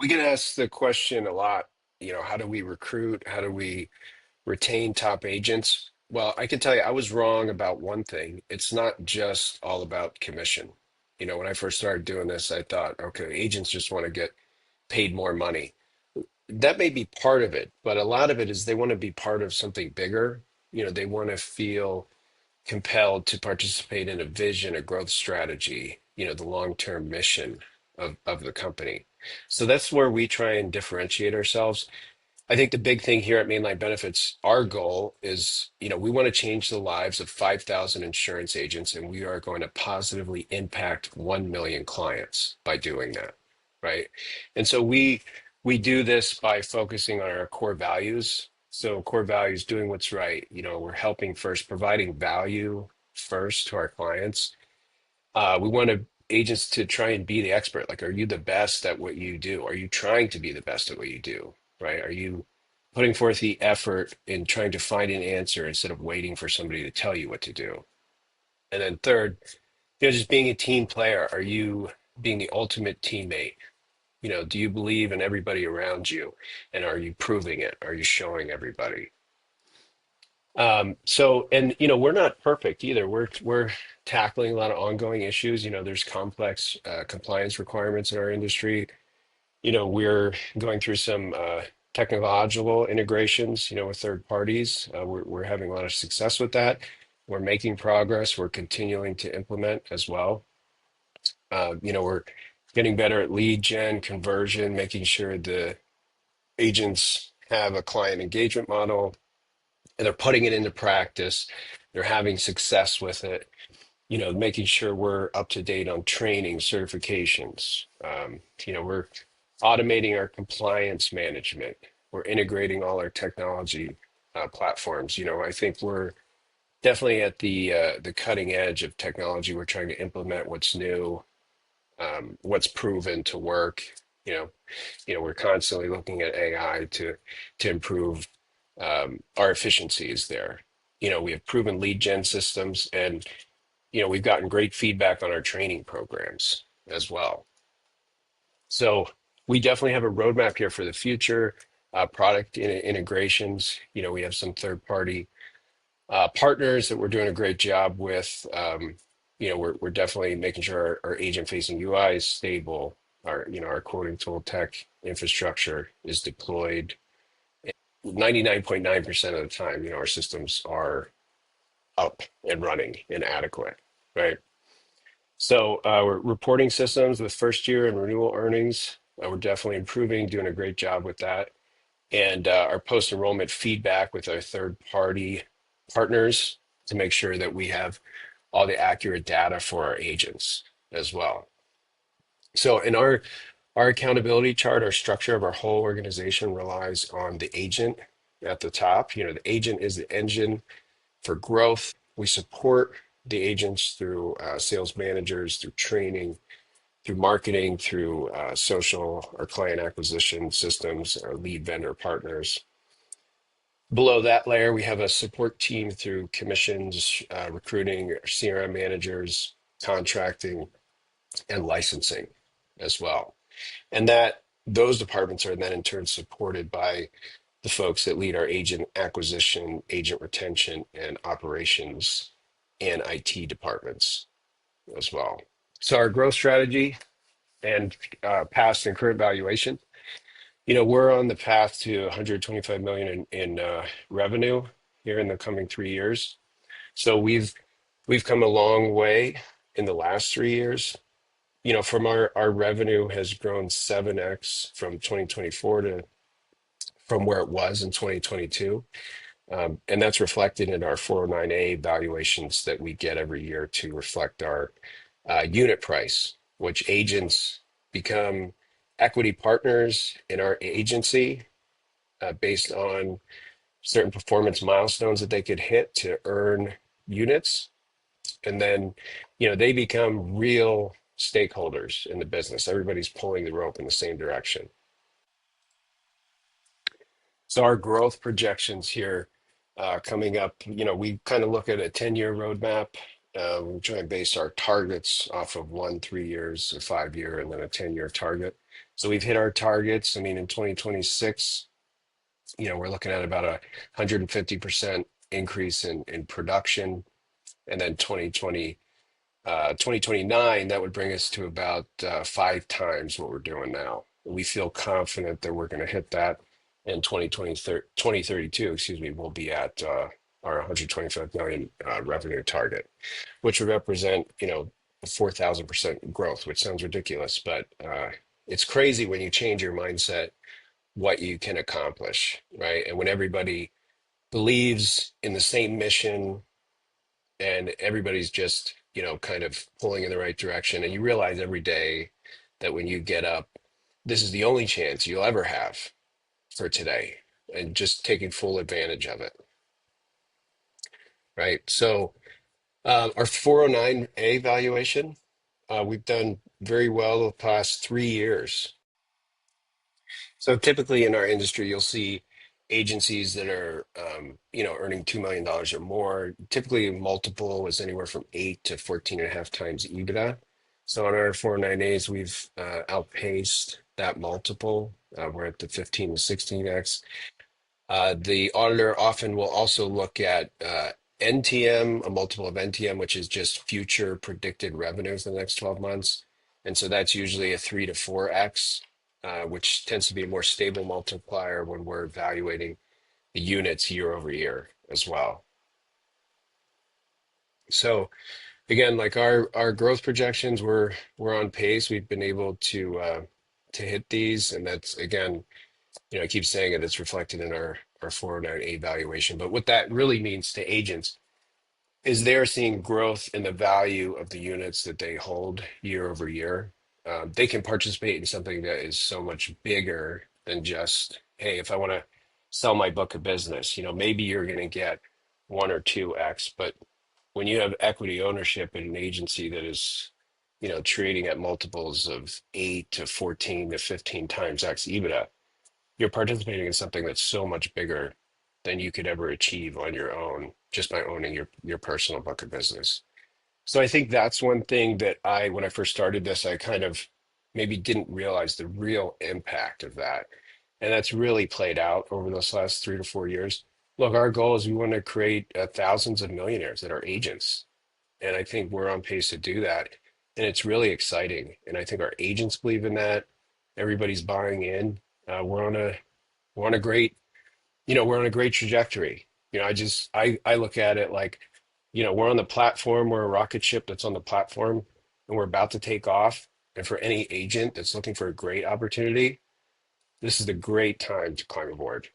We get asked the question a lot, how do we recruit? How do we retain top agents? Well, I can tell you, I was wrong about one thing. It's not just all about commission. When I first started doing this, I thought, okay, agents just want to get paid more money. That may be part of it, but a lot of it is they want to be part of something bigger. They want to feel compelled to participate in a vision, a growth strategy, the long-term mission of the company. So that's where we try and differentiate ourselves. I think the big thing here at Mainline Benefits, our goal is, we want to change the lives of 5,000 insurance agents, and we are going to positively impact 1 million clients by doing that, right? And so we do this by focusing on our core values. So core values, doing what's right. We're helping first, providing value first to our clients. We want agents to try and be the expert. Like, are you the best at what you do? Are you trying to be the best at what you do? Right? Are you putting forth the effort in trying to find an answer instead of waiting for somebody to tell you what to do? And then third, just being a team player. Are you being the ultimate teammate? Do you believe in everybody around you? And are you proving it? Are you showing everybody? We're not perfect either. We're tackling a lot of ongoing issues. There's complex compliance requirements in our industry. We're going through some technological integrations, with third parties. We're having a lot of success with that. We're making progress. We're continuing to implement as well. We're getting better at lead gen, conversion, making sure the agents have a client engagement model and they're putting it into practice. They're having success with it, making sure we're up to date on training, certifications. We're automating our compliance management. We're integrating all our technology platforms. I think we're definitely at the cutting edge of technology. We're trying to implement what's new, what's proven to work. We're constantly looking at AI to improve our efficiencies there. We have proven lead gen systems, and we've gotten great feedback on our training programs as well. So we definitely have a roadmap here for the future. Product integrations. We have some third-party partners that we're doing a great job with. We're definitely making sure our agent-facing UI is stable. Our quoting tool tech infrastructure is deployed. 99.9% of the time, our systems are up and running and adequate, right? So we're reporting systems with first year and renewal earnings. We're definitely improving, doing a great job with that. And our post-enrollment feedback with our third-party partners to make sure that we have all the accurate data for our agents as well. So in our accountability chart, our structure of our whole organization relies on the agent at the top. The agent is the engine for growth. We support the agents through sales managers, through training, through marketing, through social or client acquisition systems, our lead vendor partners. Below that layer, we have a support team through commissions, recruiting, CRM managers, contracting, and licensing as well. And those departments are then in turn supported by the folks that lead our agent acquisition, agent retention, and operations and IT departments as well. So our growth strategy and past and current valuation, we're on the path to 125 million in revenue here in the coming 3 years. So we've come a long way in the last 3 years. From our revenue has grown 7x from 2024 to from where it was in 2022. And that's reflected in our 409A valuations that we get every year to reflect our unit price, which agents become equity partners in our agency based on certain performance milestones that they could hit to earn units. And then, they become real stakeholders in the business. Everybody's pulling the rope in the same direction. So our growth projections here coming up, we kind of look at a 10-year roadmap We try and base our targets off of 1 3 years, a 5 year, and then a 10 year target. So we've hit our targets. I mean, in 2026, we're looking at about 150% increase in production, and then 2029, that would bring us to about 5 times what we're doing now. We feel confident that we're going to hit that in 2032, excuse me, we'll be at our 125 million revenue target, which would represent, 4,000% growth, which sounds ridiculous, but it's crazy when you change your mindset, what you can accomplish, right? And when everybody believes in the same mission and everybody's just kind of pulling in the right direction, and you realize every day that when you get up, this is the only chance you'll ever have for today, and just taking full advantage of it, right? So our 409A valuation, we've done very well the past 3 years. So typically in our industry, you'll see agencies that are, earning $2 million or more. Typically, multiple is anywhere from 8 to 14.5 times EBITDA. So on our 409As, we've outpaced that multiple. We're at the 15 to 16x. The auditor often will also look at NTM, a multiple of NTM, which is just future predicted revenues in the next 12 months. And so that's usually a 3 to 4x, which tends to be a more stable multiplier when we're evaluating the units year over year as well. So again, like our growth projections, we're on pace. We've been able to hit these, and that's again, I keep saying it, it's reflected in our 409A valuation. But what that really means to agents is they're seeing growth in the value of the units that they hold year over year. They can participate in something that is so much bigger than just, hey, if I want to sell my book of business, maybe you're going to get 1 or 2x, but when you have equity ownership in an agency that is, trading at multiples of 8 to 14 to 15 times X EBITDA, you're participating in something that's so much bigger than you could ever achieve on your own just by owning your personal book of business. So I think that's one thing that when I first started this, I kind of maybe didn't realize the real impact of that. And that's really played out over those last 3 to 4 years. Look, our goal is we want to create thousands of millionaires that are agents. And I think we're on pace to do that. And it's really exciting. And I think our agents believe in that. Everybody's buying in. We're on a great, we're on a great trajectory. I look at it like, we're on the platform, we're a rocket ship that's on the platform, and we're about to take off. And for any agent that's looking for a great opportunity, this is a great time to climb aboard.